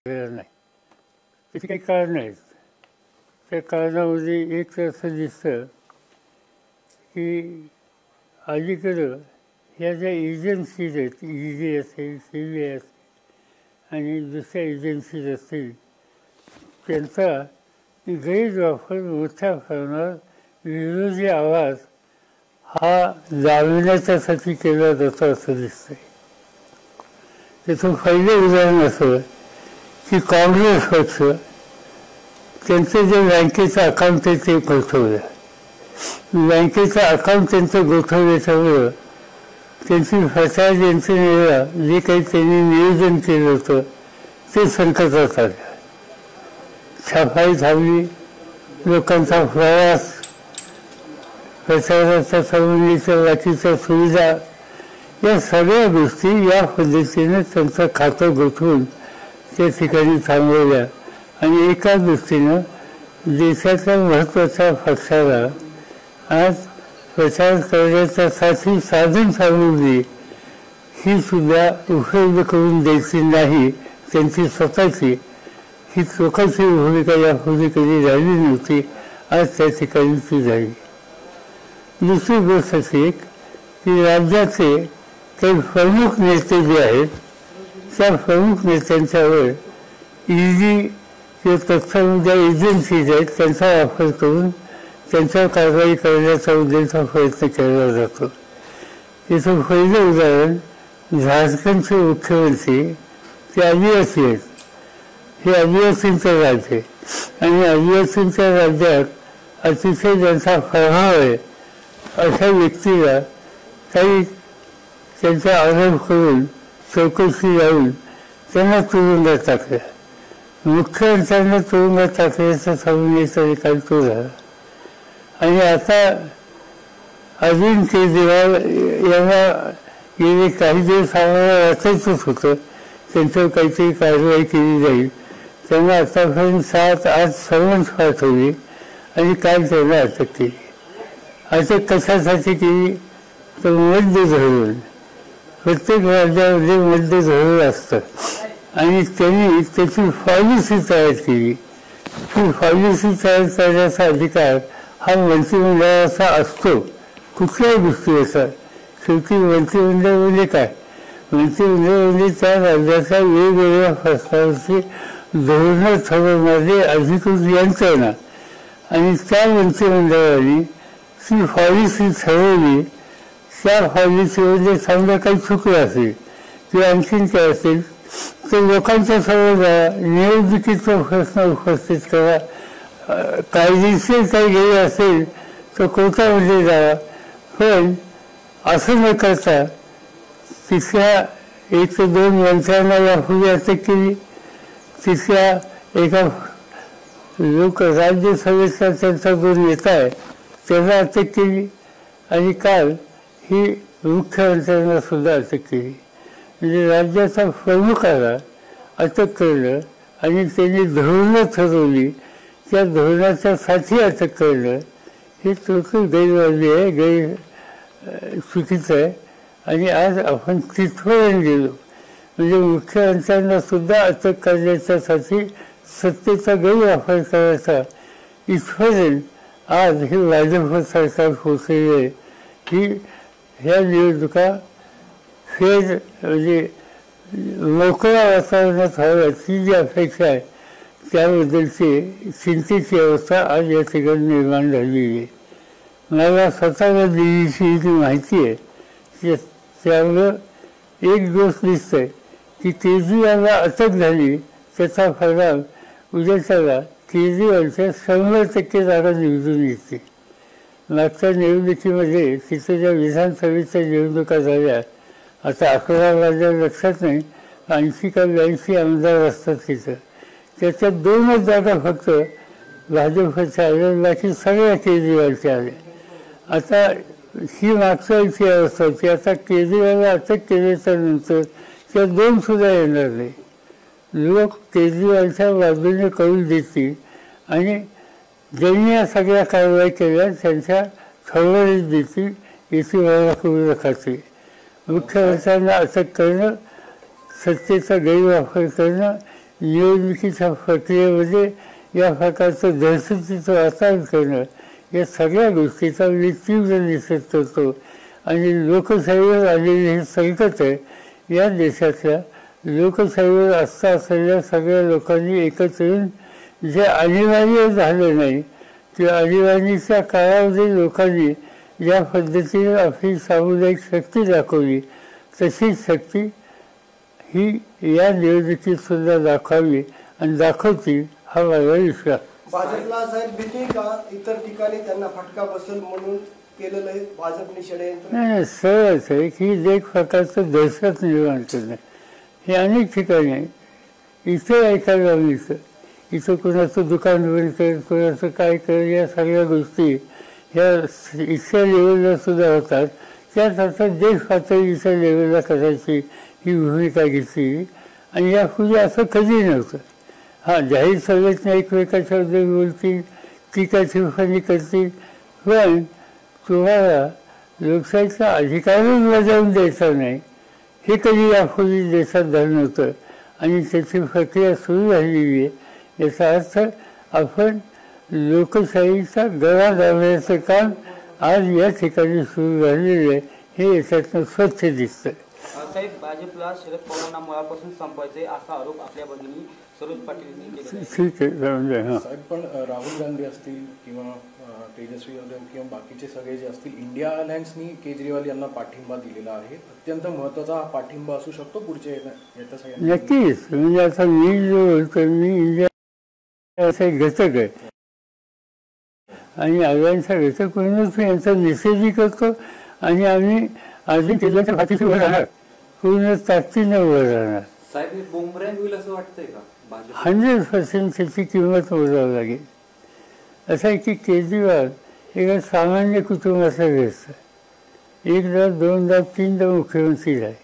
झालेलं नाही. त्याची काही कारणं आहेत. त्या कारणामध्ये एक तर असं दिसतं की अलीकडं ह्या ज्या एजन्सीज आहेत, ED असेल, CBI असेल आणि दुसऱ्या एजन्सीज असतील, त्यांचा गैरवापर मोठ्या प्रमाणात विरोधी आवाज हा दाबण्याच्यासाठी केला जातो असं दिसतंय. त्याचं पहिलं उदाहरण असं की काँग्रेस पक्ष त्यांचं जे बँकेचं अकाउंट आहे ते गोठवलं. बँकेचं अकाउंट त्यांचं गोठवल्याच्यामुळं त्यांची प्रचार यंत्रणेला जे काही त्यांनी नियोजन केलं होतं ते संकटात आलं. छापाई थांबली, लोकांचा प्रवास, प्रचाराच्या संबंधीच्या बाकीच्या सुविधा, या सगळ्या गोष्टी या पद्धतीने त्यांचं खातं गोठवून त्या ठिकाणी थांबवल्या आणि एका दृष्टीनं देशाच्या महत्त्वाच्या पक्षाला आज प्रचार करण्याच्यासाठी साधन सामुग्री ही सुद्धा उपलब्ध करून द्यायची नाही, त्यांची स्वतःची ही चोखाची भूमिका यापूर्वी कधी झाली नव्हती, आज त्या ठिकाणी ती झाली. दुसरी गोष्ट अशी की राज्याचे काही प्रमुख नेते जे आहेत त्या प्रमुख नेत्यांच्यावर ED किंवा तत्सम ज्या एजन्सीज आहेत त्यांचा वापर करून त्यांच्यावर कारवाई करण्याचा उद्देशाचा प्रयत्न केला जातो. याचं पहिलं उदाहरण झारखंडचे मुख्यमंत्री ते आदिवासी आहेत. हे आदिवासींचं राज्य आहे आणि आदिवासींच्या राज्यात अतिशय ज्यांचा प्रभाव आहे अशा व्यक्तीला काही त्यांचा आरोप करून चौकशी लावून त्यांना तुरुंगात टाकलं. मुख्यमंत्र्यांना तुरुंगात टाकल्याचा संबंधीचा निकाल तो झाला. आणि आता अरविंद केजरीवाल यांना गेले काही दिवस आम्हाला वाचायचंच होतं त्यांच्यावर काहीतरी कारवाई केली जाईल. त्यांना आतापर्यंत 7-8 समन्स पाठवली आणि काल त्यांना अटक केली. अटक कशासाठी केली तर मद्य धरून, प्रत्येक राज्यामध्ये मद्य धरून असतं आणि त्यांनी त्याची पॉलिसी तयार केली. ती पॉलिसी तयार करण्याचा अधिकार हा मंत्रिमंडळाचा असतो कुठल्याही गोष्टीचा. शेवटी मंत्रिमंडळ म्हणजे काय, मंत्रिमंडळ म्हणजे त्या राज्याच्या वेगवेगळ्या प्रश्नांची धोरणं ठरवणारी अधिकृत यंत्रणा आणि त्या मंत्रिमंडळाने ती पॉलिसी ठरवली. त्या पॉलिसीमध्ये समजा काही चुकलं असेल किंवा आणखीन काय असेल तर लोकांच्या समोर निवडणुकीचा प्रश्न उपस्थित करा. कायदेशीर काही गेले असेल तर कोर्टामध्ये जावा. पण असं न करता तिथल्या 1 ते 2 मंत्र्यांना यापूर्वी अटक केली. तिथल्या एका राज्यसभेचा त्यांचा जो नेता आहे त्याला अटक केली आणि काल ही मुख्यमंत्र्यांना सुद्धा अटक केली. म्हणजे राज्याच्या प्रमुखाला अटक करणं आणि त्यांनी धोरणं ठरवली त्या धोरणाच्यासाठी अटक करणं हे टोटल गैरवाजवी आहे, चुकीचं आहे. आणि आज आपण तिथपर्यंत गेलो म्हणजे मुख्यमंत्र्यांना सुद्धा अटक करण्याच्यासाठी सत्तेचा गैरवापर करायचा इथपर्यंत आज हे भाजप सरकार पोचलेलं आहे. ह्या निवडणुका फेर म्हणजे मोकळ्या वातावरणात व्हाव्यात ही जी अपेक्षा आहे त्याबद्दलची चिंतेची अवस्था आज या ठिकाणी निर्माण झालेली आहे. मला स्वतःला दिल्लीची जी माहिती आहे त्यामुळं एक गोष्ट दिसतंय की केजरीवालला अटक झाली त्याचा परिणाम उद्याच्याला केजरीवालच्या 100% जागा निवडून येते. मागच्या निवडणुकीमध्ये तिथे ज्या विधानसभेच्या निवडणुका झाल्या आता 11 माझ्या लक्षात नाही, 80 का 82 आमदार असतात तिथं, त्याच्यात 2च जागा फक्त भाजपच्या आल्या, बाकी सगळ्या केजरीवालच्या आल्या. आता ही मागच्या वेळची अवस्था होती. आता केजरीवालला अटक केल्याच्या नंतर त्या 2 सुद्धा येणार नाही. लोक केजरीवालच्या बाजूने कौल देतील आणि ज्यांनी या सगळ्या कारवाई केल्या त्यांच्या खबरीत देतील याची मला पूर्ण खात्री. मुख्यमंत्र्यांना अटक करणं, सत्तेचा गैरवापर करणं, निवडणुकीच्या प्रक्रियेमध्ये या प्रकारचं दहशतीचं वातावरण करणं, या सगळ्या गोष्टीचा मी तीव्र निषेध करतो. आणि लोकशाहीवर आलेली हे संकट आहे. या देशातल्या लोकशाहीवर आस्था असलेल्या सगळ्या लोकांनी एकत्र येऊन जे अनिवार्य झालं नाही, त्या आणीबाणीच्या काळामध्ये लोकांनी ज्या पद्धतीने आपली सामुदायिक शक्ती दाखवली, तशीच शक्ती ही या निवडणुकीत सुद्धा दाखवावी आणि दाखवतील हा माझा विश्वास. भाजपला साहेब भीती का इतर ठिकाणी त्यांना फटका बसेल म्हणून केलेलं आहे भाजपने षडयंत्र? नाही, सरळच आहे की एक प्रकारचं दहशत निर्माण करणं हे अनेक ठिकाणी आहे. इथं ऐकायला मिळतं, इथं कोणाचं दुकान बंद कर, कोणाचं काय कर, या सगळ्या गोष्टी ह्या इथल्या लेवलला सुद्धा होतात. त्यात आता देश पातळीच्या लेवलला करायची ही भूमिका घेतली आणि यापूर्वी असं कधी नव्हतं. हां, जाहीर सभेतनं एकमेकाच्याबद्दल बोलतील, टीका टिप्पणी करतील, पण तुम्हाला लोकशाहीचा अधिकारच बजावून द्यायचा नाही हे कधी यापूर्वी देशात झालं नव्हतं. आणि त्याची प्रक्रिया सुरू झालेली आहे. याचा अर्थ आपण लोकशाहीचा गळा दाबण्याचं काम आज या ठिकाणी सुरू झालेलं आहे, हे याच्यातनं स्वच्छ दिसतं. साहेब, भाजपला शरद पवारांना मुळापासून संपवायचे असा आरोप आपल्या भगिनी सरोज पाटील यांनी केला. ठीक आहे. हां साहेब, पण राहुल गांधी असतील किंवा तेजस्वी यादव किंवा बाकीचे सगळे जे असतील, इंडिया अलायन्सनी केजरीवाल यांना पाठिंबा दिलेला आहे. अत्यंत महत्त्वाचा हा पाठिंबा असू शकतो पुढच्या येत्या सगळ्यांना. नक्कीच. म्हणजे आता मी जो बोलतो, मी इंडिया असा एक घटक आहे आणि अलायन्सचा घटक म्हणूनच यांचा निषेधही करतो आणि आम्ही अजून केंद्राच्या पाठीशी उभं राहणार, पूर्ण ताकदीनं उभं राहणार. साहेब, बुमरॅंग होईल असं वाटतंय का? 100% त्याची किंमत मोजावी लागेल. असं आहे की केजरीवाल एका सामान्य कुटुंबाचा व्यस्त, एकदा दोनदा तीनदा मुख्यमंत्री झाले.